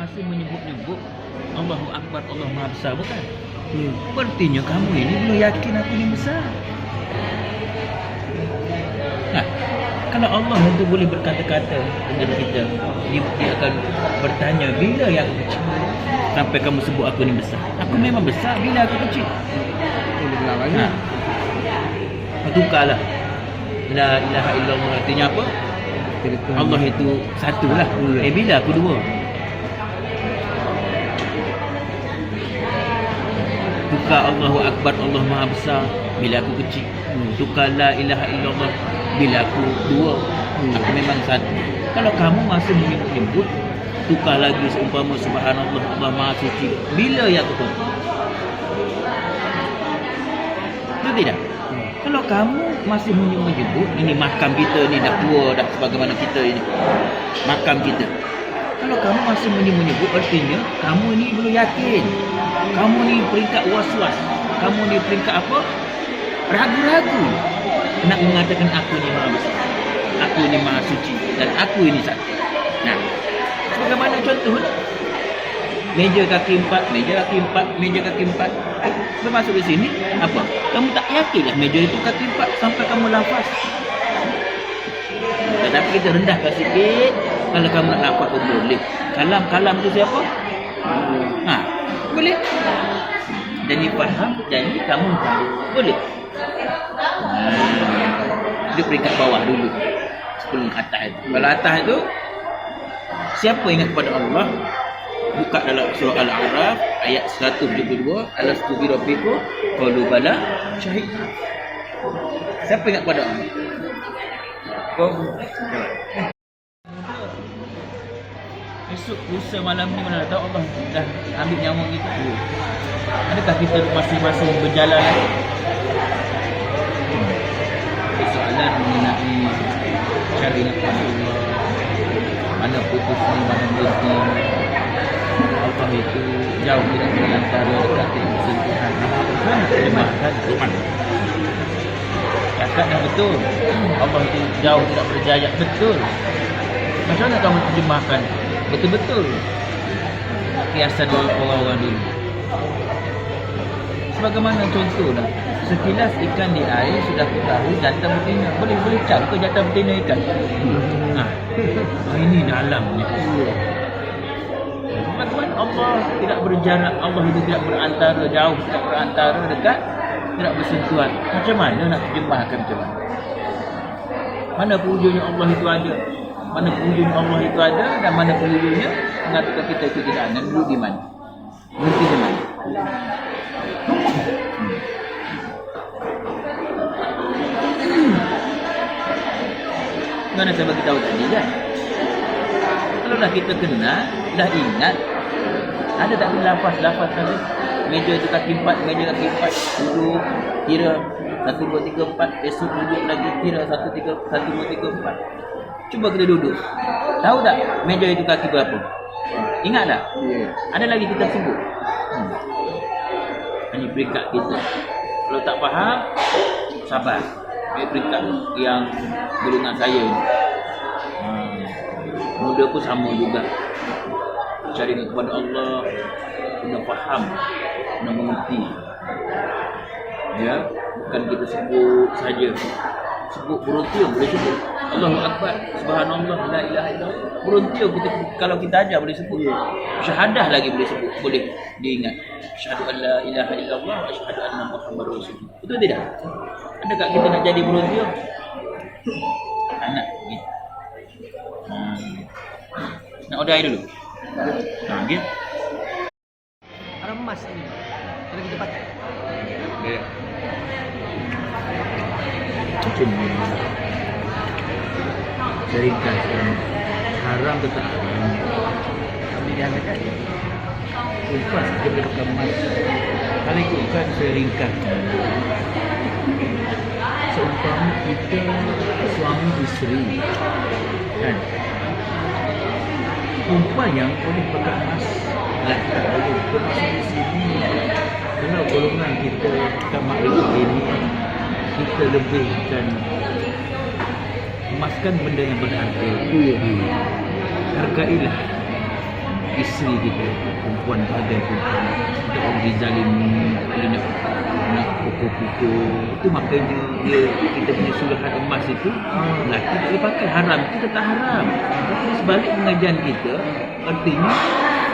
masih menyebut-nyebut Allahu Akbar, Allah Maha Besar, bukan? Berartinya kamu ini belum yakin aku ini besar. Nah, kalau Allah itu boleh berkata-kata dengan kita, dia akan bertanya, bila yang aku kecil? Sampai kamu sebut aku ini besar. Aku memang besar bila aku kecil. Nah, tukarlah. La ilaha illallah artinya apa? Allah itu satu lah. Bila aku dua? Tukar Allahu Akbar, Allah Maha Besar bila aku kecil. Tukar la ilaha illallah bila aku dua. Aku memang satu. Kalau kamu masih menyebut, tukar lagi seumpama subhanallah, Allah Maha Suci, bila ya aku tahu? Itu tidak? Kalau kamu masih menyebut, ini makam kita ni dah tua dah sebagaimana kita ini, makam kita. Kalau kamu masih menyebut, artinya kamu ini belum yakin. Kamu ni peringkat was-was. Kamu ni peringkat apa? Ragu-ragu nak mengatakan aku ni Maha Besar, aku ni Maha Suci, dan aku ini satu. Nah, sebagaimana contoh, meja kaki empat, meja kaki empat, meja kaki empat. Bermasuk di sini apa? Kamu tak yakinlah meja itu kaki empat sampai kamu lafaz. Tetapi kita rendahkan sikit. Kalau kamu nak lafaz pun boleh. Kalam tu siapa? Boleh. Jadi faham, jadi kamu tahu. Boleh. Dia peringkat bawah dulu sebelum atas itu. Kalau atas itu, siapa ingat kepada Allah? Buka dalam surah Al-A'raf ayat 172, alastu bi rabbikum qalu bala syahid. Siapa ingat pada Allah? Esok lusa malam ni mana tahu Allah dah ambil nyawa kita. Adakah kita masing-masing berjalan lagi? Soalan mengenai syariat Rasulullah, mana putus ni, mana berhenti. Allah itu jauh tidak berantara dekat kesentuhan. Kan terjemahkan Quran. Cakap dah betul. Allah itu jauh tidak berjaya, betul. Macam mana kamu terjemahkan? Betul-betul kiasan orang-orang dulu. Sebagaimana contohlah, sekilas ikan di air sudah ketahui jantan betina. Boleh cak ke jantan betina ikan? Ini dalamnya. Bagaimana Allah tidak berjarak, Allah itu tidak berantara, jauh, tidak berantara, dekat, tidak bersentuhan. Macam mana nak terjemahkan macam mana? Mana penghujungnya Allah itu ada? Mana penghujungnya Allah itu ada dan mana penghujungnya mengatakan kita itu tidak ada? Dulu di mana? Berhenti di mana? Mana saya bagi tahu tadi kan? Kalau dah kita kenal, dah ingat, ada tak lafaz tadi? Meja tu kaki empat, meja kaki empat, duduk, kira 1, 2, 3, 4, esok duduk lagi, kira 1, 2, 3, 4. Cuba kita duduk. Tahu tak meja itu kaki berapa? Ingat tak? Ada lagi kita sebut. Ini peringkat kita. Kalau tak faham, sabar. Ini peringkat yang golongan saya ini. Muda pun sama juga. Cari kepada Allah, kena faham, kena mengerti. Ya, bukan kita sebut saja. Sebut berhentiung boleh sebut. Allahu Akbar, subhanallah, la ilaha illallah. Berhentiung kita, kalau kita ajar boleh sebut. Syahadah lagi boleh sebut, boleh diingat. Asyhadu an la ilaha illallah wa asyhadu anna Muhammadar Rasulullah. Betul tidak? Adakah kita nak jadi berhentiung? Anak gitu. Nak order air dulu. Gitu. Ada emas ni. Kalau kita pakai. Ya. Macam ni. Ringkaskan. Haram tetap haram. Tapi jangan kan. Lepas kita pakai emas. Kalau ikutkan saya ringkaskan. Seumpama kita suami isteri. Kan? Perempuan yang boleh pakai emas lelaki tak boleh. Termasuk di sini, kalau golongan kita maklum ini, kita lebihkan emas kan benda yang berharga. Hargailah. isteri kita, perempuan ada perempuan, kita orang dizalimi, tak boleh nak pukul-pukul. Itu makanya kita punya suluhan emas itu lelaki tak boleh pakai, haram itu tetap haram. Tapi sebalik pengajian kita, artinya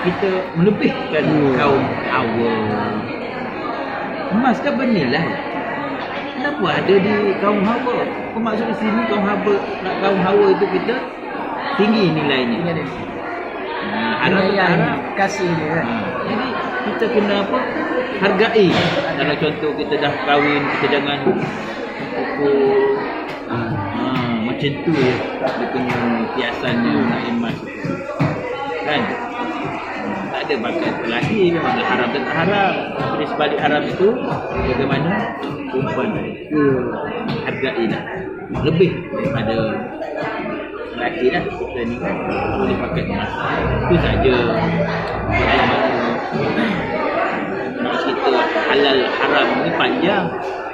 kita melebihkan kaum Hawa. Emas kan benilah. Kenapa ada di kaum Hawa? Maksud di sini kaum Hawa itu kita tinggi nilainya. Haram haram kasih dia kan. Jadi kita kena apa? Hargai. Kalau contoh kita dah kahwin, kita jangan pukul macam tu ya. Dia punya kiasannya nak emas. Kan? Tak ada bakat lelaki memang haram dan tak haram. Jadi sebalik haram itu bagaimana perempuan hargailah lebih daripada lelaki lah. Kita ni kan boleh pakai emas. Itu saja nak cerita halal haram ni panjang.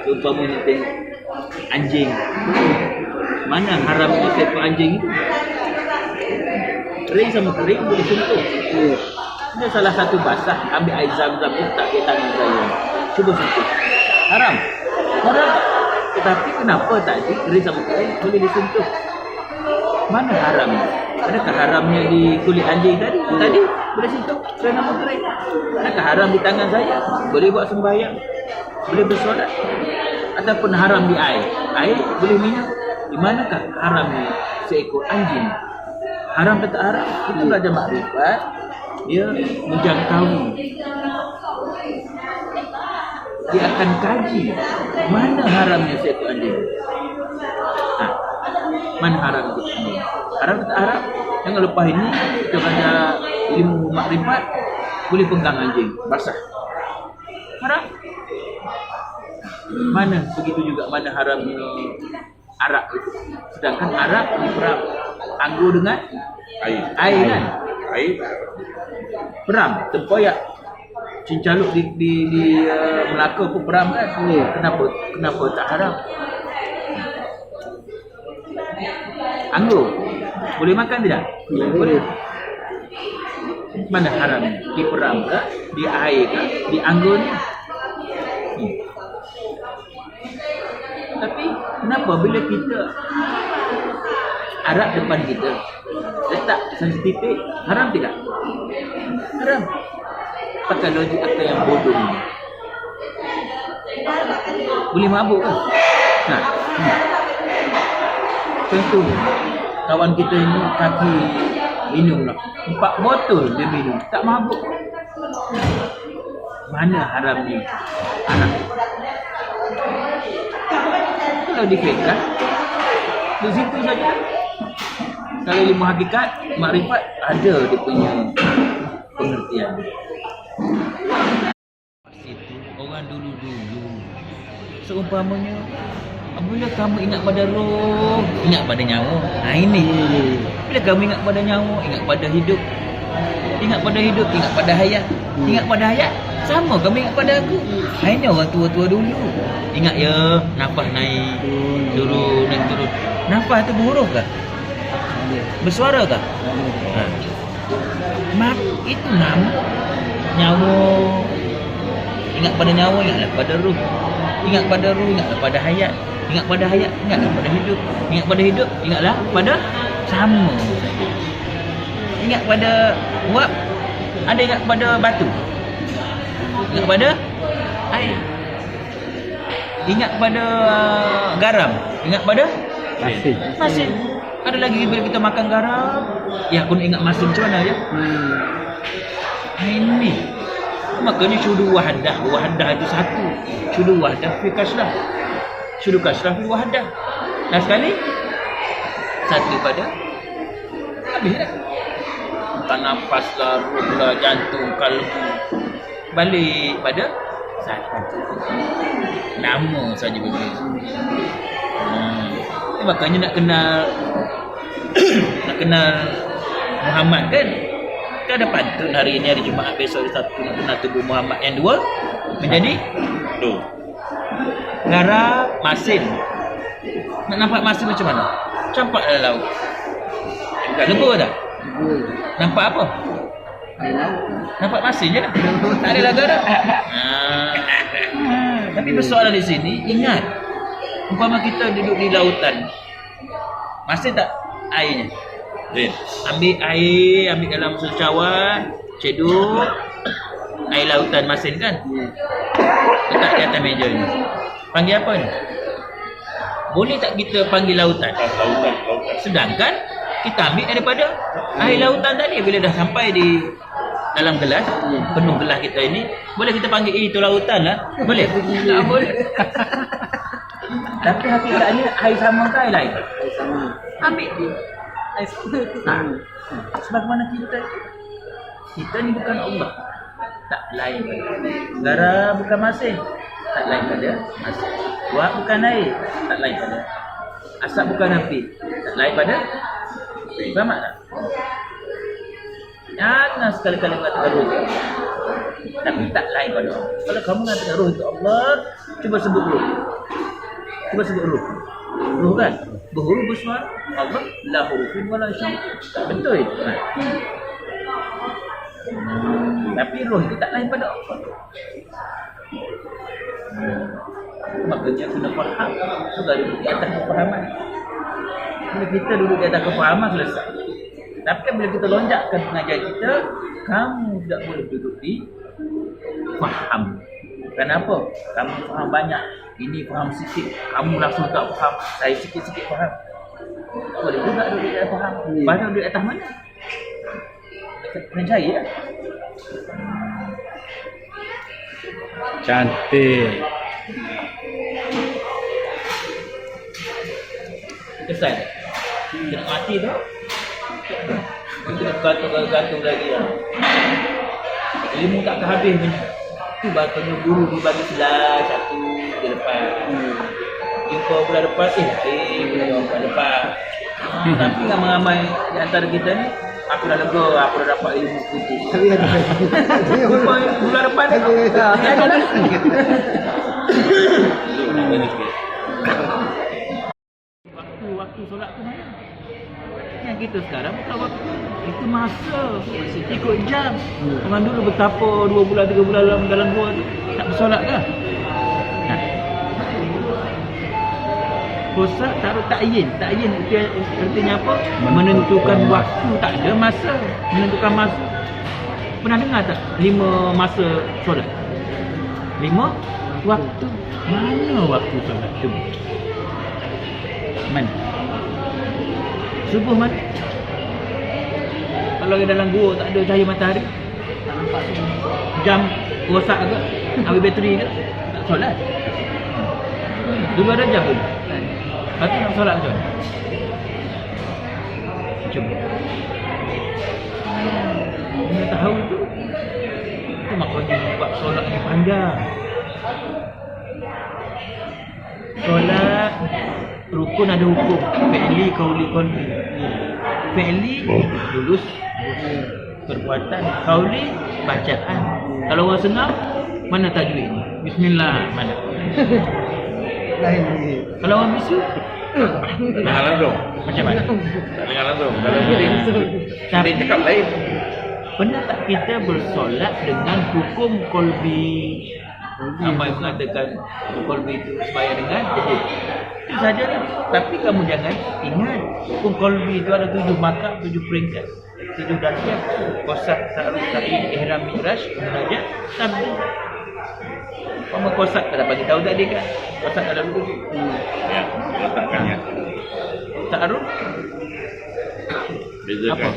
Umpamanya tengok anjing, mana haram tu seekor anjing itu? Kering sama kering boleh sentuh. Dia salah satu basah, ambil air zam-zam tu tak ke tangan saya, cuba sentuh. Haram. Haram. Tetapi kenapa tadi kering sama kering boleh disentuh? Mana haram? Adakah haramnya di kulit anjing tadi? Tadi boleh sentuh kerana kering. Adakah haram di tangan saya? Boleh buat sembahyang, boleh bersolat. Ataupun haram di air? Air boleh minum. Di manakah haramnya seekor anjing? Haram tak haram? Itu belajar makrifat. Dia menjangkau. Dia akan kaji mana haramnya seekor anjing. Mana haram itu? Haram tak haram? Jangan lepas ini kita belajar ilmu makrifat, boleh pegang anjing basah. Haram. Mana begitu juga mana haramnya arak itu. Sedangkan arak diperam anggur dengan air kan? Air peram, tempoyak, cincaluk di Melaka pun peram kan? Kenapa tak haram? Anggur boleh makan tidak? Boleh. Mana haram? Di peram ke? Di air ke? Di anggur ni? Tapi kenapa bila kita arak depan kita letak sensitif, haram tidak? Haram. Pakai logik akal yang bodoh ni. Boleh mabuk kan? Nah. Contoh kawan kita ini kaki minum lah 4 botol dia minum, tak mabuk. Mana haramnya arak? Kalau di fiqh di situ saja. Kalau ilmu hakikat, makrifat ada dia punya pengertian. Situ orang dulu-dulu seumpamanya bila kamu ingat pada roh, ingat pada nyawa. Ini. Bila kamu ingat pada nyawa, ingat pada hidup. Ingat pada hidup, ingat pada hayat. Ingat pada hayat, sama kamu ingat pada aku. Ini orang tua-tua dulu. Ingat ya, nafas naik, turun, naik turun. Nafas tu berhuruf kah? Bersuara kah? Itu nama nyawa. Ingat pada nyawa, ingatlah pada ruh. Ingat pada ruh, ingatlah pada hayat. Ingat pada hayat, ingatlah pada hidup. Ingat pada hidup, ingatlah pada sama. Ingat pada uap, ada ingat pada batu. Ingat pada air. Ingat pada garam, ingat pada masin. Ada lagi bila kita makan garam, ya aku nak ingat masin macam mana ya? Ini makanya syudu wahdah itu satu. Syudu wahdah fi kasrah. Syudu kasrah fi wahdah. Nah sekali satu pada habis dah. Tak nafas lah, ruh lah, jantung, kalbu. Balik pada satu. Nama saja begitu. Makanya nak kenal Muhammad kan? Kita ada pantun hari ini hari Jumaat, besok hari Sabtu nak kenal tubuh Muhammad. Yang dua menjadi garam masin. Nak nampak masin macam mana? Campak dalam laut. Lebur tak? Nampak apa? Nampak masin je lah. Tak ada laga dah. Tapi persoalan di sini, ingat. Umpama kita duduk di lautan. Masin tak airnya? Ambil air, ambil dalam secawan, cedok, air lautan masin kan? Letak di atas meja ni. Panggil apa ni? Boleh tak kita panggil lautan? Sedangkan kita ambil daripada air lautan tadi. Bila dah sampai di dalam gelas, penuh gelas kita ini, boleh kita panggil itu lautan lah? Boleh? Tak boleh. Tapi hakikatnya air sama ke air lain? Air sama. Ambil dia. Air sama. Sebagaimana kita ni bukan Allah. Tak lain pada. Garam bukan masin. Tak lain pada masin. Wak bukan air. Tak lain pada. Asap bukan api. Tak lain pada. Faham tak? Jangan sekali-kali mengatakan roh. Tapi tak lain pada Allah. Kalau kamu mengatakan roh itu Allah, cuba sebut roh. Cuba sebut roh. Roh kan? Berhuruf bersuara. Allah la hurufin wala syam. Tak betul itu. Tapi roh itu tak lain pada Allah. Makanya kena faham. Sudah duduk di atas kefahaman. Bila kita duduk di atas kefahaman, selesai. Tapi kan bila kita lonjakkan pengajian kita, kamu tidak boleh duduk di faham. Kenapa? Kamu faham banyak. Ini faham sikit. Kamu langsung tak faham. Saya sikit-sikit faham. Tak boleh juga duduk di atas faham. Padahal duduk di atas mana? Kena cari lah. Cantik. Kesan. Kita nak mati tu. Kita gantung lagi lah. Ilmu takkan habis ni. Tu batanya guru dibagi selai satu di depan. Jumpa bulan depan, bulan depan. Tapi ramai-ramai di antara kita ni, aku dah lega, aku dah dapat ilmu putih. Jumpa bulan depan ni, ada lah. Waktu solat tu mana? Yang kita sekarang bukan waktu. Itu masa. Ikut jam. Orang dulu betapa 2 bulan, 3 bulan dalam gua tu. Tak bersolat ke? Pusat taruh takyin. Takyin artinya apa? Menentukan waktu. Tak ada masa. Menentukan masa. Pernah dengar tak 5 masa solat? 5 waktu. Mana waktu solat? Cuba. Mana? Subuh mana? Kalau dalam gua tak ada cahaya matahari, tak nampak jam rosak ke? Ambil bateri ke? Tak solat. Dulu ada jam pun. Lepas tu nak solat macam mana? Cuba. Dia tahu tu. Itu maknanya buat solat ni panjang. Solat rukun ada hukum. Fi'li, qauli, qalbi. Fi'li lulus perbuatan, qauli bacaan. Kalau orang senang, mana tajwid? Bismillah, mana? Lain ni. Kalau orang bisu, Dengar langsung. macam mana? Tak dengar langsung. Kalau dia cakap lain. Pernah tak kita bersolat dengan hukum qalbi? Apa yang mengatakan qalbi itu sebaya dengan hukum? Itu saja lah. Tapi kamu jangan ingat hukum qalbi itu ada 7 makam, 7 peringkat, 7 darjah. Qasad, ta'aruf, ta'id, ihram, mi'raj, munajat, tabdi. Kamu qasad tak bagi tahu tak dia kan? Qasad ada dulu. Ya, letakkannya. Ta'aruf Bezakan. apa?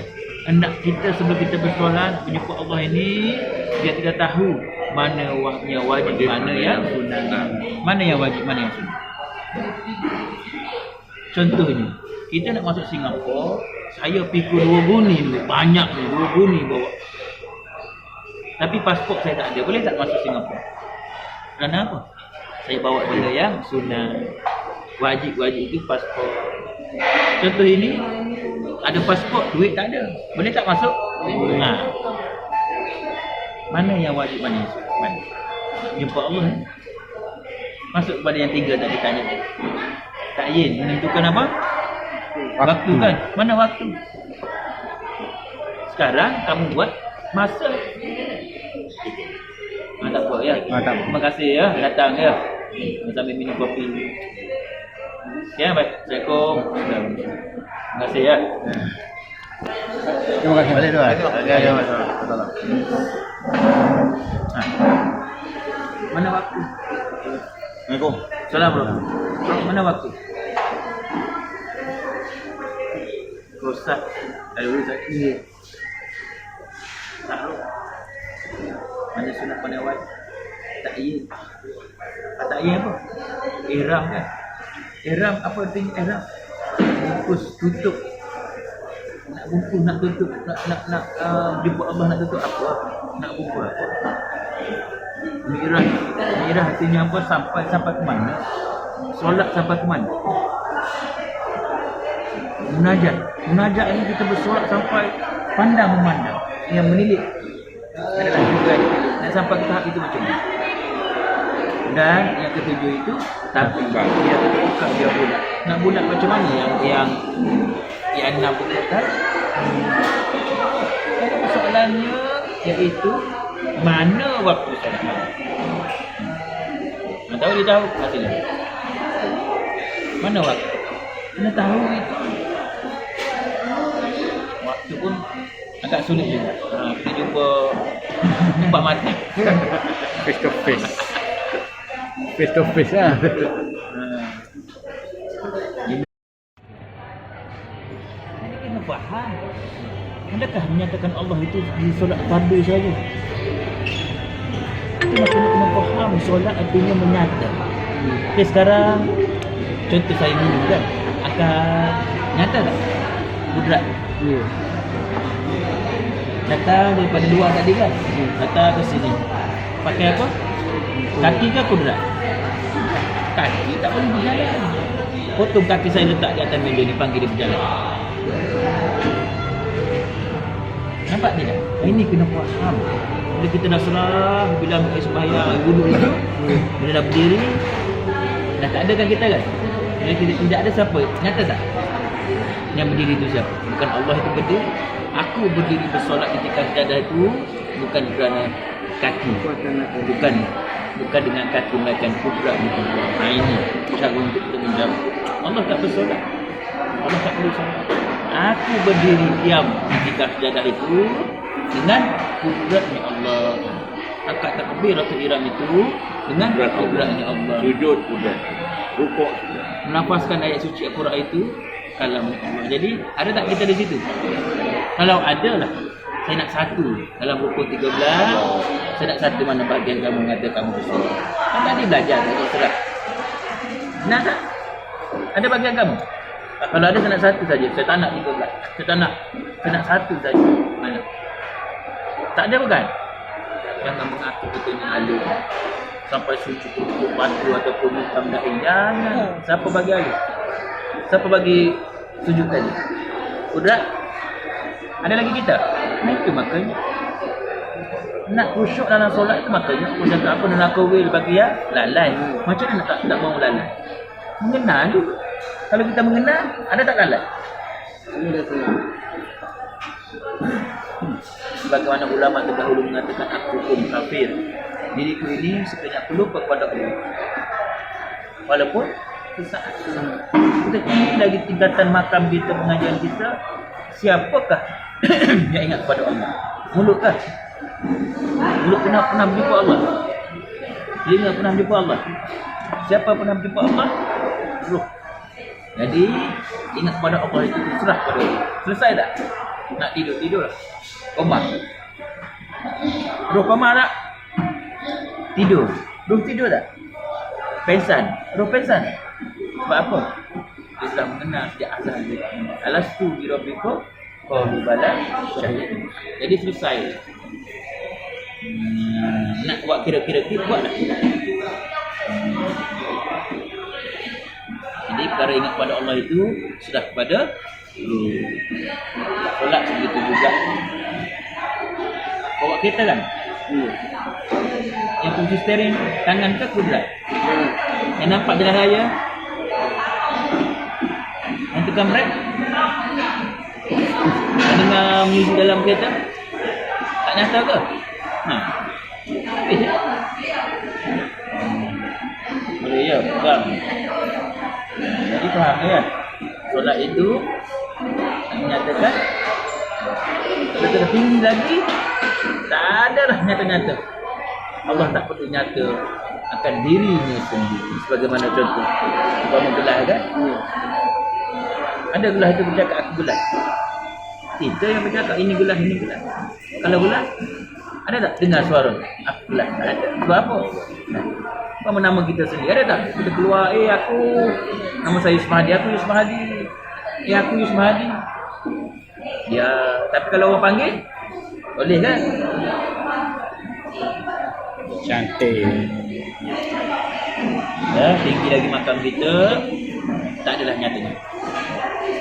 Hendak kita sebelum kita bersolat menyebut Allah ini, dia tidak tahu mana yang wajib, mana yang sunnah. Mana yang wajib, mana yang sunnah. Contohnya, kita nak masuk Singapura, saya pikul 2 guni dulu, banyak ni, 2 guni bawa. Tapi pasport saya tak ada, boleh tak masuk Singapura? Kerana apa? Saya bawa benda yang sunnah. Wajib-wajib itu pasport. Contoh ini, ada pasport, duit tak ada, boleh tak masuk? Mana yang wajib, mana yang sunnah? Mana? Jumpa Allah ni. Masuk kepada yang 3 tadi tanya. Takyin menentukan apa? Waktu kan? Mana waktu? Sekarang kamu buat masa. Tak apa ya. Tak apa. Terima kasih ya datang ya. Sambil minum kopi. Ya, baik. Assalamualaikum. Terima kasih ya. Terima kasih. Balik tu lah. Ya, masalah. Ha. Mana waktu? Assalamualaikum. Salam bro. Mana waktu? Rosak. Ada urusan ini. Tak. Mana sunat pandai awal? Tak iya. Tak iya apa? Ihram kan? Ihram apa artinya ihram? Bungkus, tutup. Nak bungkus, nak tutup, nak jumpa Allah nak tutup apa? Nak bungkus apa? Mirah artinya apa? Sampai ke mana? Solat sampai ke mana? Munajat ini kita bersolat sampai pandang memandang, yang menilik. Adalah juga nak sampai ke tahap itu macam mana? Dan yang ketujuh itu tapi dia bukan dia bulat. Nak bulat macam mana yang enam bulat? Soalannya iaitu mana waktu solat malam? Tahu dia tahu hasilnya. Mana waktu? Kena tahu itu. Waktu pun agak sulit juga. Kita jumpa empat mata. Face to face. Face to face lah. Ini kena faham. Adakah menyatakan Allah itu di solat fardu saja? Kita kena faham solat artinya menyata. Okay, sekarang contoh saya minum kan, akan nyata tak? Kudrat. Ya. Datang daripada luar tadi kan, datang ke sini. Pakai apa? Kaki ke kudrat? Kaki tak boleh berjalan. Potong kaki saya letak di atas meja ni, panggil dia berjalan. Nampak tidak? Ini kena faham. Bila kita dah serah, bila ambil sembahyang, wuduk itu, bila dah berdiri, dah tak ada kan kita kan? Bila kita tidak ada siapa? Nyata tak? Yang berdiri itu siapa? Bukan Allah itu berdiri. Aku berdiri bersolat ketika sejadah itu bukan kerana kaki. Bukan dengan kaki melainkan kudrat bukan. Ini cara untuk kita menjawab. Allah tak bersolat. Allah tak perlu solat. Aku berdiri diam ketika sejadah itu dengan kudratnya Allah. Akad takbir atau ihram itu dengan kudratnya Allah. Sujud sudah. Rukuk sudah. Melafazkan ayat suci Al-Quran itu kalam Allah. Jadi ada tak kita di situ? Kalau ada lah, saya nak satu dalam rukun 13. Saya nak satu mana bahagian kamu kata kamu bersolat. Kan tadi belajar tadi serah. Nak tak? Ada bahagian kamu? Kalau ada saya nak satu saja. Saya tak nak 13. Saya nak satu saja. Mana? Tak ada bukan? Jangan mengaku betulnya alim. Sampai sujud untuk batu ataupun hitam dahi. Jangan. Siapa bagi alim? Siapa bagi sujud tadi? Kudrat? Ada lagi kita? Nah itu makanya. Nak khusyuk dalam solat itu makanya aku cakap apa nak will bagi ya lalai. Macam mana tak mau lalai? Mengenal juga. Kalau kita mengenal, ada tak lalai? Bagaimana ulama terdahulu mengatakan aku pun kafir. Diriku ini sebenarnya perlu kepada Allah. Walaupun sesaat. Kita tinggi lagi tingkatan makam kita, pengajian kita. Siapakah yang ingat kepada Allah? Mulut kah? Mulut pernah berjumpa Allah? Telinga pernah berjumpa Allah? Siapa pernah berjumpa Allah? Ruh. Jadi ingat kepada Allah itu terserah kepada Allah. Selesai tak? Nak tidur lah. Koma. Ruh koma tak? Tidur. Ruh tidur tak? Pensan. Ruh pensan. Sebab apa? Dia sudah mengenal sejak asal dia. Alastu bi rabbikum qalu bala syahid. Jadi selesai. Nak buat kira-kira buatlah. Jadi perkara ingat pada Allah itu sudah kepada solat begitu juga. Bawa kereta kan? Yang kunci steering tangan ke kudrat? Yang nampak jalan raya? Yang tekan brek? Yang dengar muzik dalam kereta? Tak nyata ke? Ha. Habis ya? Boleh ya, pegang. Jadi faham ya? Solat itu menyatakan kalau tertinggi lagi tak ada lah nyata-nyata. Allah tak perlu nyata akan dirinya sendiri. Sebagaimana contoh umpama gelas kan? Ada gelas itu bercakap aku gelas. Kita yang bercakap ini gelas, ini gelas. Kalau gelas, ada tak dengar suara? Aku gelas. Tak ada. Sebab apa? Apa nama kita sendiri? Ada tak? Kita keluar, aku, nama saya Yusmahadi, aku Yusmahadi. Aku Yusmahadi. Ya, tapi kalau orang panggil, boleh kan? Cantik. Ya, tinggi lagi makam kita, tak adalah nyatanya.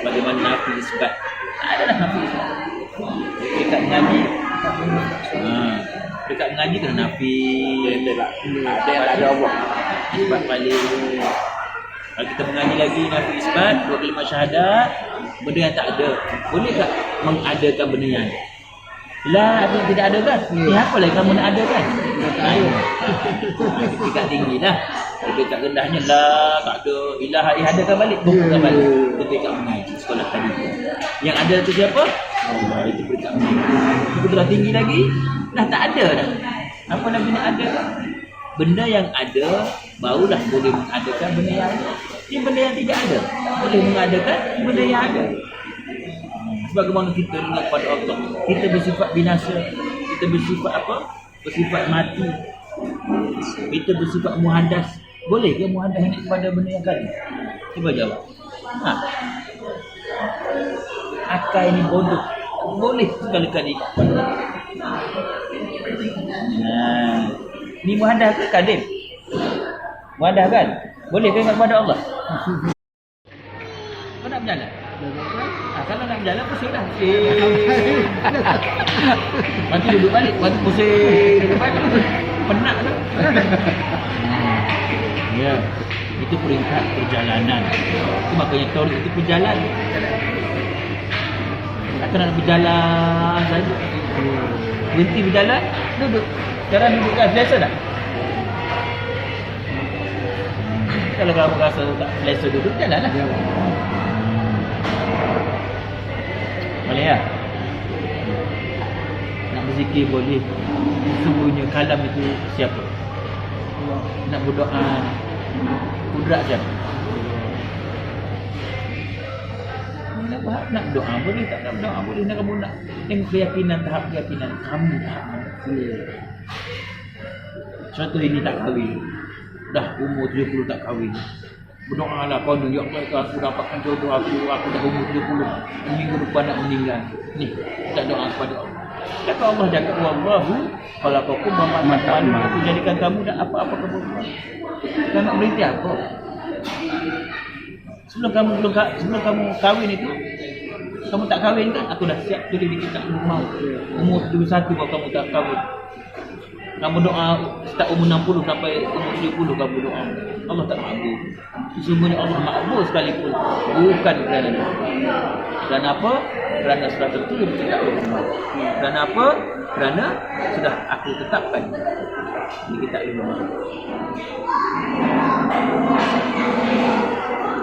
Bagaimana nafi isbat? Tak adalah nafi isbat. Dekat mengaji, dekat mengaji kena nafi. Ada Allah. Isbat balik. Kalau kita mengaji lagi nafi isbat, dua kalimat syahadat, benda yang tak ada. Boleh tak mengadakan benda yang ada? Lah, ada tidak ada kan? Apa lagi kamu nak ada kan? Tingkat tinggi lah. Tingkat rendahnya lah, tak ada. Ilah adakan balik, bukan balik. Itu tingkat mengaji sekolah tadi. Yang ada tu siapa? Allah. Itu tingkat mengaji. Itu dah tinggi lagi, dah tak ada dah. Apa lagi nak ada? Benda yang ada, barulah boleh mengadakan benda yang ada. Ini benda yang tidak ada, boleh mengadakan benda yang ada. Sebagaimana kita ingat pada Allah, kita bersifat binasa, kita bersifat apa? Bersifat mati, kita bersifat muhadas. Boleh ke muhadas ini kepada benda yang kali? Cuba jawab. Akal ini bodoh. Boleh sekali-kali. Ini muhadas ke kadim? Muhadas kan? Boleh ke ingat kepada Allah? Kau nak berjalan? Kalau nak berjalan pusing dah. Nanti duduk balik, nanti pusing duduk balik. Penat tu. Ya, itu peringkat perjalanan. Itu makanya tauhid itu perjalanan. Takkan nak berjalan saja. Berhenti berjalan, duduk. Sekarang duduk kan selesa tak? Kalau kamu rasa tak selesa duduk, jalanlah. Boleh ya? Nak berzikir boleh. Sesungguhnya kalam itu siapa? Nak berdoa kudrat siapa? Nak doa boleh, tak nak berdoa boleh. Nak kamu nak tengok keyakinan, tahap keyakinan kamu tahap mana? Contoh ini tak kahwin. Dah umur 70 tak kahwin. Berdoalah konon, ya Allah, aku dapatkan jodoh aku dah umur 70, minggu depan nak meninggal. Ni, kita doa kepada Allah. Kata Allah jaga wallahu khalaqakum wa ma ta'malun. Aku jadikan kamu dan apa-apa kamu buat. Kau nak berhenti apa? Sebelum kamu kahwin itu, kamu tak kahwin kan? Aku dah siap tulis di kitab mau. Umur 71 baru kamu tak kahwin. Kamu doa start umur 60 sampai umur 70 kamu doa. Allah tak makbul. Sesungguhnya Allah makbul sekalipun bukan kerana doa. Kerana apa? Kerana sudah tertulis di kitab Allah. Kerana apa? Kerana sudah aku tetapkan di kitab Allah.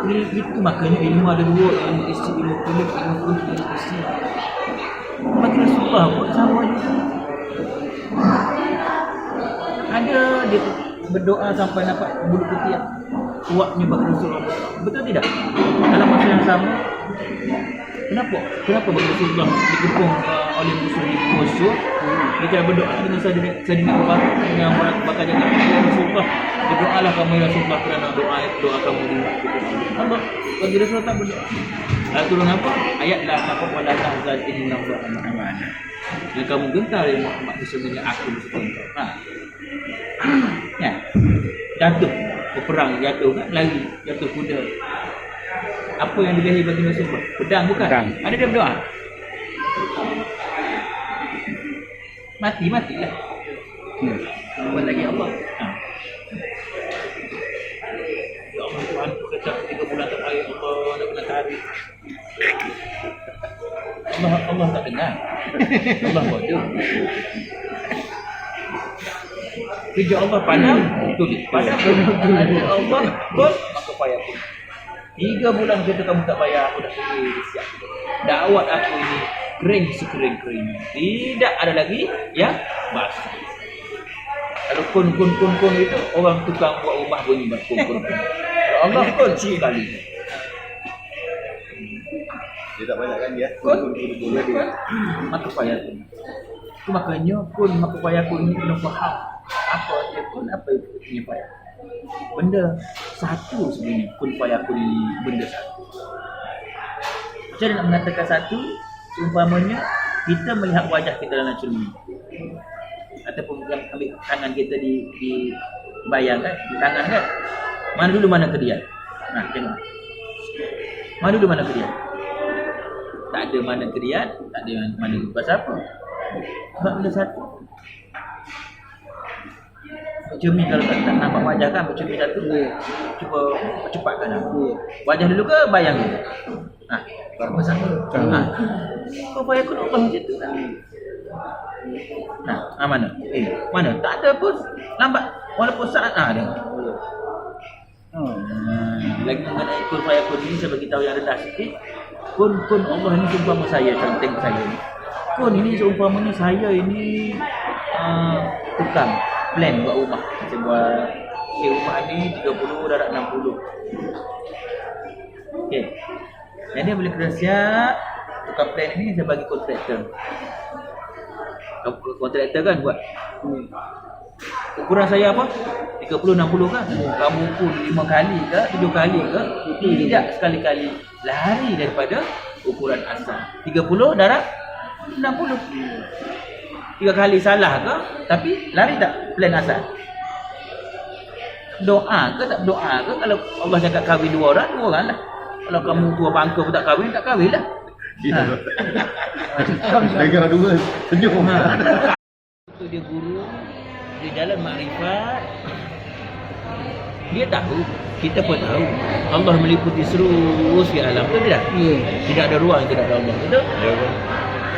Itu makanya ilmu ada dua, ilmu isi, ilmu kulit, ilmu isi. Bagi Rasulullah pun sama juga. Ada dia berdoa sampai nampak bulu putih kuatnya bagi Rasulullah. Betul tidak? Dalam masa yang sama, kenapa bagi Rasulullah dikepung oleh musuh di musuh? Dia berdoa dengan Sayyidina Abu Bakar dengan bakar jangan Rasulullah. Berdoalah kamu ya Rasulullah kerana doa kamu di Allah. Bagi Rasulullah tak berdoa. Lalu turun apa? Ayat la taqaf wa la tahzan inna Allaha ma'ana. Yang kamu gentar ya Muhammad sesungguhnya aku bersama engkau. Ya. Jatuh berperang, jatuh kan lari, jatuh kuda. Apa yang diberi bagi Rasulullah? Pedang bukan? Pedang. Ada dia berdoa. Matilah. Buat lagi Allah. Ya Allah Tuhan, aku kata 3 bulan tak air Allah nak kena tarik. Allah tak dengar. Allah bodoh. Kerja Allah padam, tulis. Padam, Allah pun maka payah pun. 3 bulan kata kamu tak payah, aku dah siap. Dakwat aku ini kering sekering-kering. Tidak ada lagi yang basah. Kalau kun itu orang tukang buat rumah bunyi kun. Kalau Allah kun sekali. Dia tak banyak kan dia? Kun. Maka payah pun. Itu makanya kun maka payah pun ini kena faham. Apa dia kun, apa itu punya payah. Benda satu sebenarnya kun payah kun ini benda satu. Macam mana nak mengatakan satu? Seumpamanya kita melihat wajah kita dalam cermin. Ataupun ambil tangan kita dibayangkan di tangan kan. Mana dulu mana kedian? Nah, tengok. Mana dulu mana kedian? Tak ada mana kedian, tak ada mana pasal apa? Sebab benda satu. Cermin kalau tak nampak wajah kan, cermin satu. Cuba percepatkan apa. Wajah dulu ke bayang dulu? Nah, apa sama? Nah. Apa yang kau Allah macam tu kan? Nah, mana? Mana? Tak ada pun. Lambat. Walaupun saat ada. Lagi mengenai kun fayakun ini saya bagi tahu yang rendah sikit. Kun Allah ini seumpama saya, contoh saya ni. Kun ini seumpamanya saya ini tukang plan buat rumah. Saya buat rumah ni 30 darab 60. Okey. Jadi boleh kena siap tukang plan ni saya bagi kontraktor. Kontraktor kan buat. Ukuran saya apa? 30-60 kan? Kamu ukur 5 kali ke? 7 kali ke? Tidak sekali-kali lari daripada ukuran asal. 30 darab 60. 3 kali salah ke? Tapi lari tak plan asal? Doa ke tak berdoa ke? Kalau Allah cakap kahwin 2 orang lah. Kalau kamu tua bangka pun tak kahwin lah. Negara dua senyum. Itu dia guru di dalam makrifat. Dia tahu, kita pun tahu. Allah meliputi seluruh alam, betul tidak? Tidak ada ruang tidak ada Allah, betul? Ya.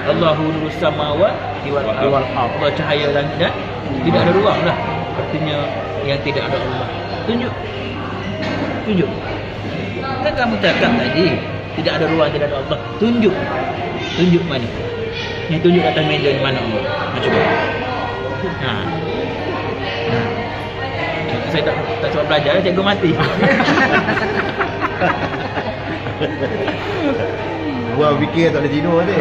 Allahu nurus samawati wal ardh. Allah cahaya langit dan tidak ada ruang lah. Artinya yang tidak ada Allah. Tunjuk. Kan kamu cakap tadi tidak ada ruang, tidak ada Allah. Tunjuk mana? Yang tunjuk atas meja di mana Allah? Macam mana? Saya tak sebab belajar, cikgu mati. Buat fikir tak ada tino ni.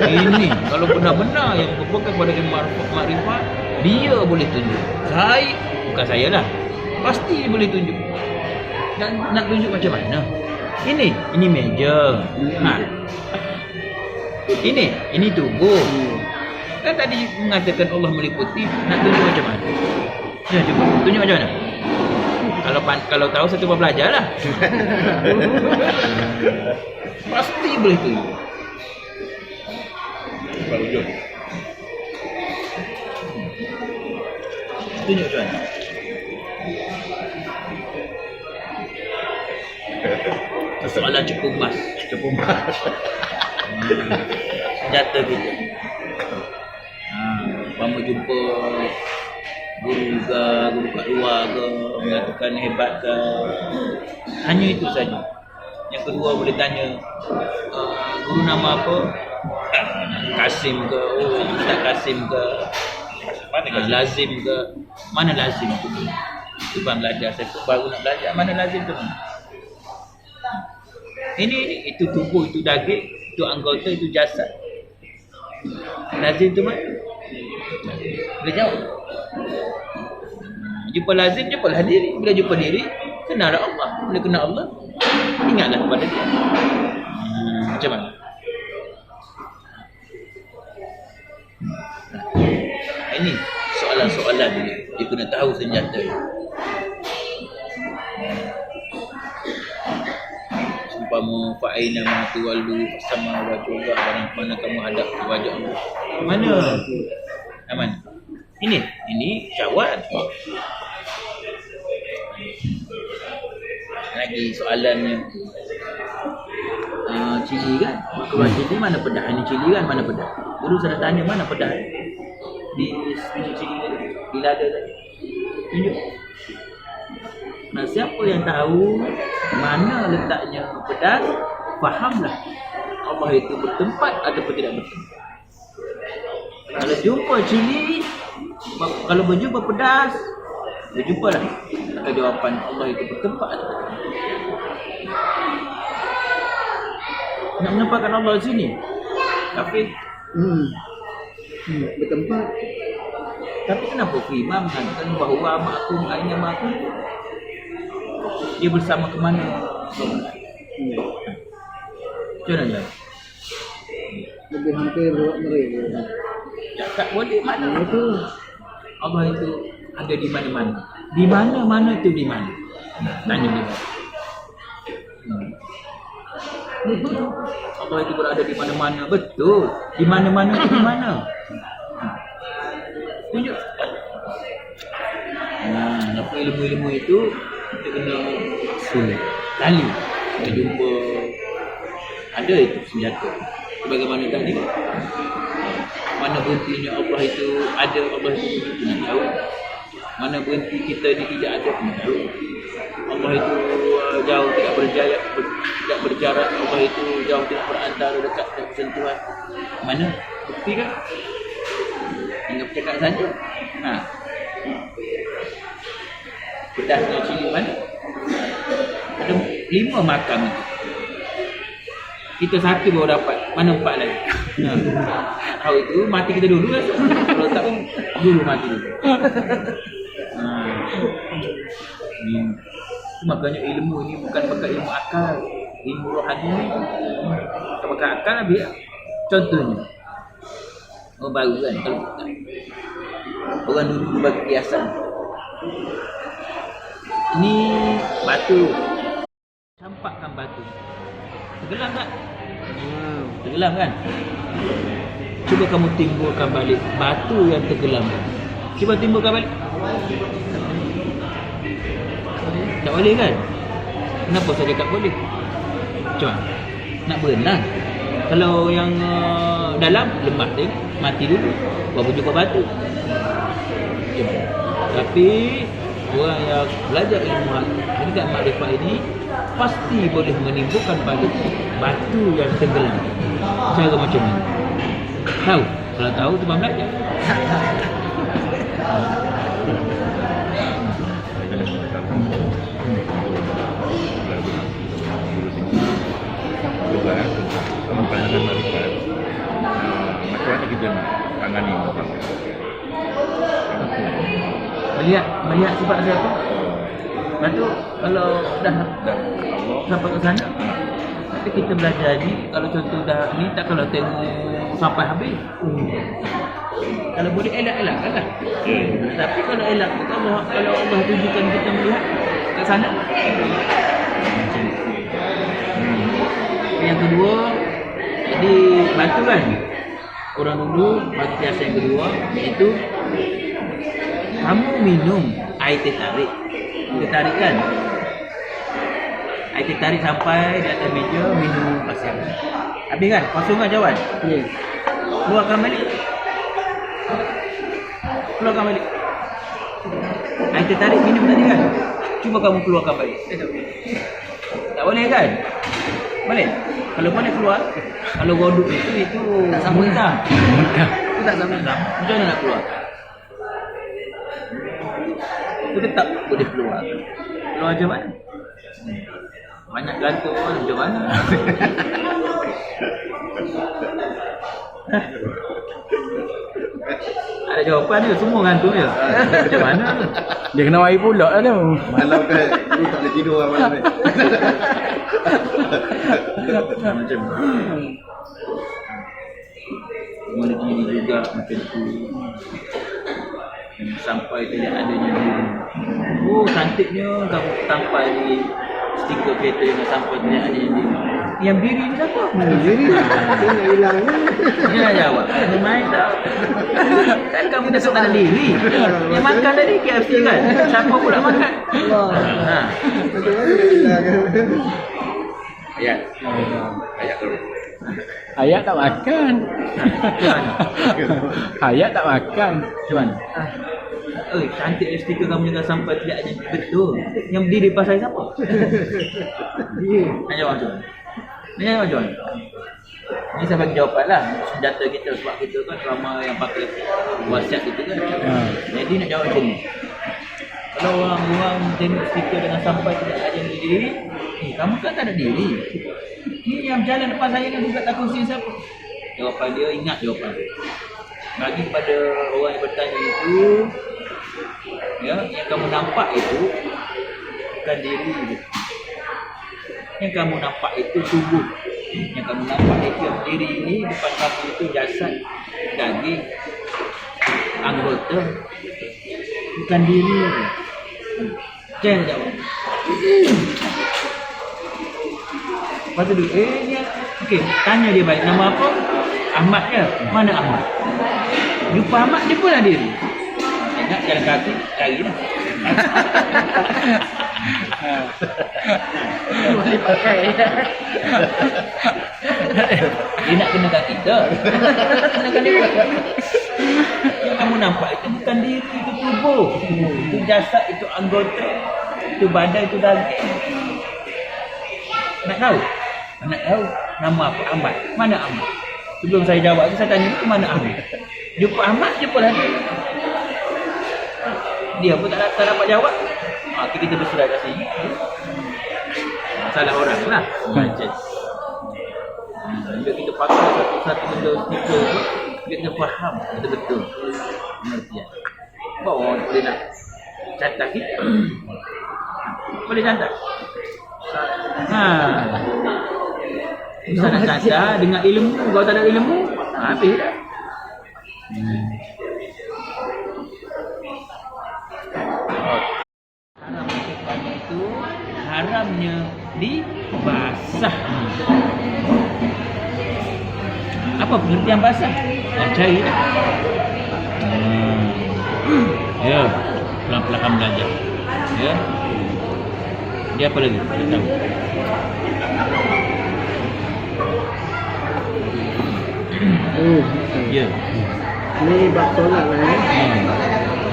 Ini kalau benar-benar yang berpegang pada ilmu makrifat, dia boleh tunjuk. Bukan saya lah. Pasti dia boleh tunjuk. Dan nak tunjuk macam mana? Ini meja. Ini tubuh. Kan tadi mengatakan Allah meliputi, nak tunjuk macam mana? Ya, cuba tunjuk macam mana? Kalau tahu saya cuba belajar lah. Pasti boleh tunjuk. Tunjuk macam mana? Soalan cukup mas. Senjata kita. Kamu jumpa guru kat luar ke, mengatakan hebat ke, hanya itu saja. Yang kedua boleh tanya, guru nama apa? Kasim ke, Ustaz Kasim ke, Lazim ke, mana Lazim tu? Itu bang belajar, saya baru nak belajar, mana Lazim tu? Ini, itu tubuh, itu daging, itu anggota, itu jasad. Lazim tu mana? Boleh jawab. Jumpa lazim, jumpalah diri. Bila jumpa diri, kenallah Allah. Bila kenal Allah, ingatlah kepada dia. Macam mana? Ini soalan-soalan dia kena tahu senjata. Umpama fa'aina ma tuwallu sama wajhullah, mana kamu hadap wajah Allah. Mana? Aman. Ini syahwat. Lagi soalannya cili kan. Keluar cili mana pedas? Ini cili kan mana pedas? Dulu saya tanya mana pedas? Di cili tadi. Di lada tadi. Tunjuk. Nah, siapa yang tahu mana letaknya pedas, fahamlah Allah itu bertempat ataupun tidak bertempat. Kalau jumpa cili, kalau berjumpa pedas, berjumpalah. Maka jawapan Allah itu bertempat atau tidak. Nak menampakkan Allah di sini. Tapi Bertempat. Tapi kenapa imam mengatakan bahawa ma'akum aina ma'akum? Dia bersama ke mana? Macam mana? Lebih hampir mereka. Ya, tak boleh mana? Itu Allah itu ada di mana-mana. Di mana-mana itu di mana? Tanya dia. Allah itu berada di mana-mana. Betul. Di mana-mana itu di mana? Tunjuk. Apa ilmu-ilmu itu kita kena sulit. Lali. Kita jumpa ada itu senjata. Bagaimana tadi? Mana berhentinya Allah itu ada, Allah itu tidak tahu. Mana berhenti kita ni tidak ada, tidak tahu. Allah itu jauh tidak berjaya, tidak berjarak. Allah itu jauh tidak berantara, dekat tidak bersentuhan. Mana? Bukti kan? Anggap cakap saja. Pedasnya cili mana? Ada 5 makam itu. Kita satu baru dapat. Mana 4 lagi? Tahu itu mati kita dulu lah. Kalau tak pun dulu mati dulu. Makanya ilmu ini bukan pakai ilmu akal, ilmu rohani ni. Kalau pakai akal habis. Contohnya, baru kan kalau orang dulu bagi kiasan. Ini batu, campakkan batu. Tenggelam tak? Tenggelam kan? Cuba kamu timbulkan balik batu yang tenggelam. Cuba timbulkan balik. Tak boleh kan? Kenapa saya cakap boleh? Macam mana? Nak berenang. Kalau yang dalam lemak dia mati dulu. Baru jumpa batu. Tapi orang yang belajar ilmu hakikat makrifat ini pasti boleh menimbulkan batu yang tenggelam. Cara macam mana? Tahu? Kalau tahu tu bang belajar. Dalam pandangan makrifat, macam mana kita nak tangani masalah? Melihat sifat siapa? Lepas tu kalau dah sampai ke sana, tapi kita belajar ni, kalau contoh dah ni tak kalau tengok sampai habis. Kalau boleh elak-elakkan lah. Tapi kalau elak, kalau Allah tunjukkan kita melihat ke sana. Yang kedua, jadi batu kan. Orang dulu bagi kiasan yang kedua, iaitu kamu minum air teh tarik. Teh tarik kan? Air teh tarik sampai di atas meja, minum pasir. Habis kan? Kosong kan cawan? ya. Keluarkan balik. Keluarkan balik. Air teh tarik minum tadi kan? Cuba kamu keluarkan balik. Tak boleh kan? Boleh? Kalau boleh keluar, kalau wuduk itu Tak sama. muntah. Itu tak sama. Macam mana nak keluar? Itu tetap boleh keluar. Keluar macam mana? Banyak gantung macam mana? Ada jawapan dia, semua gantung je. Macam mana? Dia kena air pula lah tu. Malam kan, dulu tak boleh tidur lah malam ni. Macam mana diri juga macam tu. Sampai tidak adanya diri. Oh, cantiknya kamu sampai di stiker kereta yang sampai tidak adanya diri. Yang diri ni siapa? Diri. Dia nak hilang ni. Dia nak jawab. Dia main tak? Kan kamu dah tak ada diri. Yang makan tadi KFC kan? Siapa pula makan? Allah. Ha. Macam mana nak hilang? Ayat. Ayat terus. Ayat tak makan. Ayat tak makan. Cuman. Cantik stiker kamu jangan sampai tidak ada betul. Yang berdiri pasal siapa? Dia. Nak jawab John. Ni jawab John. Ni saya bagi jawapan lah. Senjata kita sebab kita kan ramai yang pakai WhatsApp itu kan. Jadi nak jawab macam ni. Kalau orang-orang tengok stiker dengan sampai tidak ada diri, kamu kan tak ada diri. Ni yang jalan depan saya ni buka tak kongsi siapa? Jawapan dia, ingat jawapan. Bagi kepada orang yang bertanya itu, ya, yang kamu nampak itu bukan diri dia. Yang kamu nampak itu tubuh. Yang kamu nampak itu yang diri ini depan kamu itu jasad, daging, anggota, bukan diri dia. Jangan jawab. Lepas tu dia, ni okey, tanya dia baik, nama apa? Ahmad ke? Mana Ahmad? Jumpa Ahmad, dia pun ada diri. Ingat jalan kaki, cari lah. Boleh pakai. Dia nak kenakan kita. Kenakan dia. Yang kamu nampak itu bukan diri, itu tubuh. Itu jasad, itu anggota. Itu badan, itu daging. Nak tahu? Nak tahu nama apa? Ahmad. Mana Ahmad? Sebelum saya jawab tu, saya tanya itu mana Ahmad? Jumpa Ahmad, jumpalah dia. Dia pun tak dapat jawab. Kita bersurat kat sini. Salah orang lah. Macam bila kita pakai satu benda stiker tu, kita faham betul-betul pengertian. Bawa dia nak catat kita. Boleh catat? Bisa nak catat dengan ilmu. Kalau tak ada ilmu, habis dah. Haram makan itu haramnya dibasah. Apa pengertian basah? Cari dah. Ya, pelan-pelan kamu belajar. Ya. Dia apa lagi? Kita tahu. Ya. Ni bab solat lah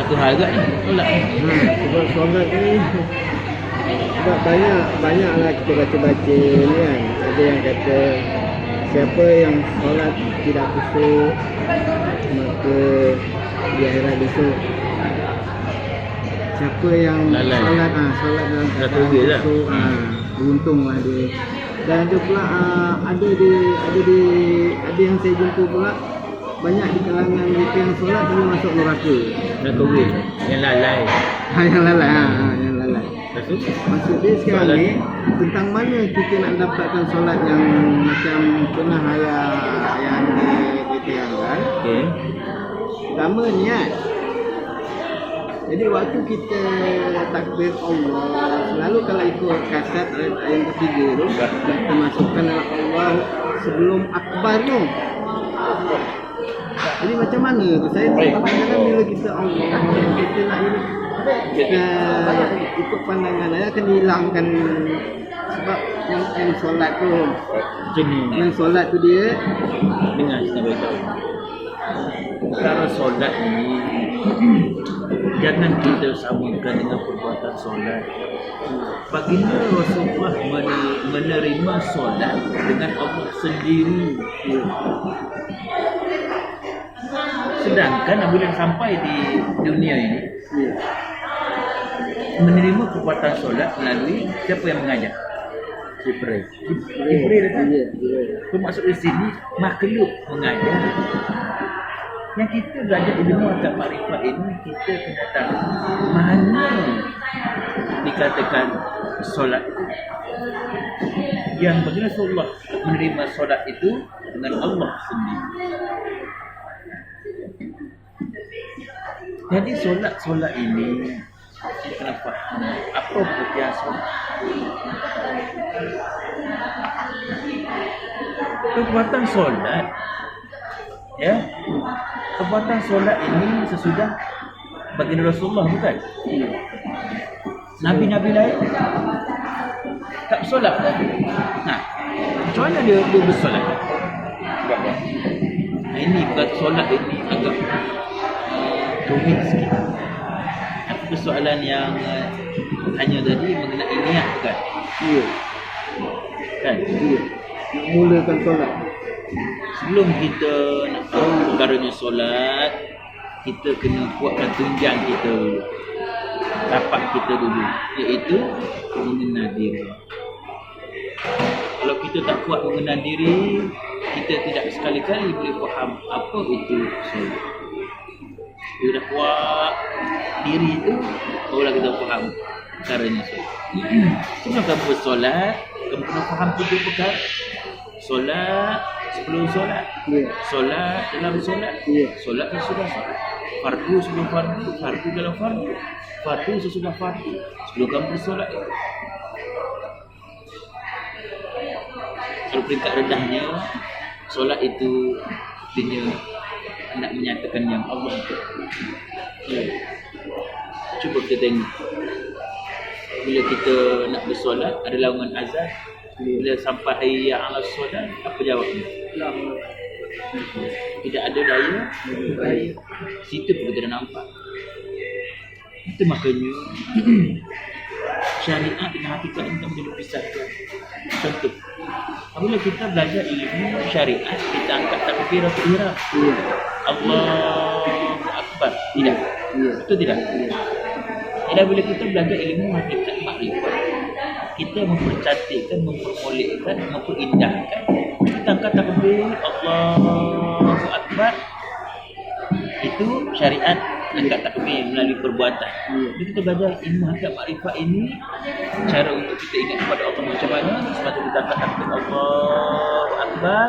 Satu hal juga ni, solat ni. Sebab solat ni sebab banyaklah kita baca-baca ni kan. Ada yang kata siapa yang solat tidak khusyuk maka di akhirat besok. Siapa yang solat dalam keadaan khusyuk beruntunglah dia. Dan ada pula ada yang saya jumpa pula banyak di kalangan mereka yang solat tapi masuk neraka. Yang lalai. Yang lalai. Maksud dia sekarang ni tentang mana kita nak dapatkan solat yang macam pernah ayah diterangkan. Okey. Pertama niat. Jadi waktu kita takbir Allah, selalu kalau ikut kasat yang ketiga tu, kita masukkan Allah sebelum akbar tu. Jadi macam mana tu? Saya kadang-kadang bila kita Allah, kita nak ini, kita ikut pandangan saya akan dihilangkan sebab yang solat tu. Yang solat tu dia Dengar saya beritahu. Perkara solat ini jangan kita samakan dengan perbuatan solat. Baginda Rasulullah menerima solat dengan Allah sendiri. Sedangkan apabila sampai di dunia ini menerima perbuatan solat melalui siapa yang mengajar? Jibril. Maksud di sini makhluk mengajar. Yang kita belajar ilmu agak makrifat ini, kita kena tahu mana dikatakan solat itu. Yang baginda Rasulullah menerima solat itu dengan Allah sendiri. Jadi solat ini kita kena faham apa pengertian solat. Perbuatan solat, ya, perbuatan solat ini sesudah baginda Rasulullah bukan? Nabi-nabi lain tak solat. Nah, Macam mana dia bersolat? Sebab apa? Ini bukan solat ini agak rumit sikit. Tapi persoalan yang hanya tadi mengenai niat kan? Ya. Kan? Ya. Nak mulakan solat. Sebelum kita nak tahu perkaranya solat, kita kena kuatkan tunjang kita dulu. Tapak kita dulu, iaitu mengenal diri. Kalau kita tak kuat mengenal diri, kita tidak sekali-kali boleh faham apa itu solat. Kita dah kuat diri itu, barulah kita faham caranya solat. Sebelum kamu bersolat, kamu kena faham 3 perkara. Solat sebelum solat, Ya. solat dalam solat, Ya. solat sesudah solat, fardu sebelum fardu, fardu dalam fardu, fardu sesudah fardu, sebelum kamu bersolat. Kalau peringkat rendahnya, solat itu artinya nak menyatakan yang Allah itu. Ya. Cuba kita tengok. Bila kita nak bersolat, ada laungan azan. Bila sampai hayya 'alas solat, apa jawabnya? Tidak ada daya. Situ pun kita dah nampak. Itu makanya syariat dengan hakikat ini tak boleh dipisahkan. Contoh, apabila kita belajar ilmu syariat, kita angkat takbiratul ihram. Ya. Allahu Akbar. Tidak. Ya. Betul tidak? Jadi bila kita belajar ilmu hakikat makrifat, kita mempercantikkan, mempermolekkan, memperindahkan. Kita angkat takbir Allahu Akbar. Itu syariat angkat takbir melalui perbuatan. Jadi kita belajar ilmu hakikat makrifat ini, cara untuk kita ingat kepada Allah macam mana. Sebab kita angkat takbir Allahu Akbar,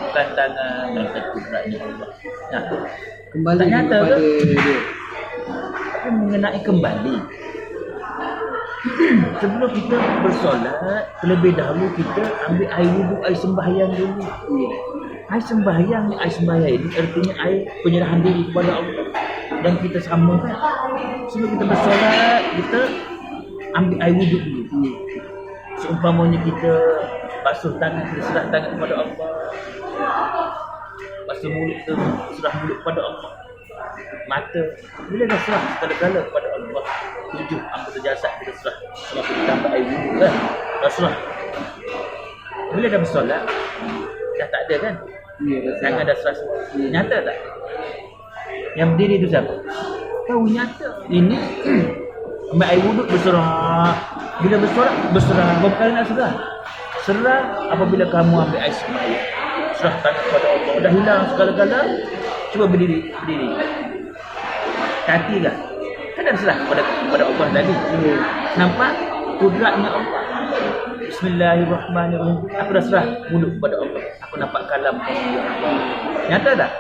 bukan tangan angkat kudratnya Allah. Nah, Kembali tak nyata kepada ke? dia. Tapi mengenai kembali, sebelum kita bersolat, terlebih dahulu kita ambil air wudu, air sembahyang dulu. Ya. Air sembahyang ini artinya air penyerahan diri kepada Allah. Dan kita samakan, sebelum kita bersolat, kita ambil air wudu dulu. Seumpamanya kita basuh tangan, kita serah tangan kepada Allah. Basuh mulut, kita serah mulut kepada Allah. Mata, bila dah serah segala-gala kepada Allah, 7 anggota jasad kita serah. Sebab kita tambah air wudu kan, dah serah. Bila dah bersolat, dah tak ada kan? Ya. Tangan dah serah semua. Nyata tak? Yang berdiri itu siapa? Tahu nyata. Ini ambil air wuduk berserah. Bila bersolat, berserah. Berapa kali nak serah? Serah apabila kamu ambil air sembahyang. Serah tangan kepada Allah. Dah hilang segala-gala. Cuba berdiri. Kaki kan? Kan dah serah kepada Allah tadi. Nampak kudratnya Allah. Bismillahirrahmanirrahim. Aku dah serah mulut kepada Allah. Aku nampak kalam Allah. Nyata tak?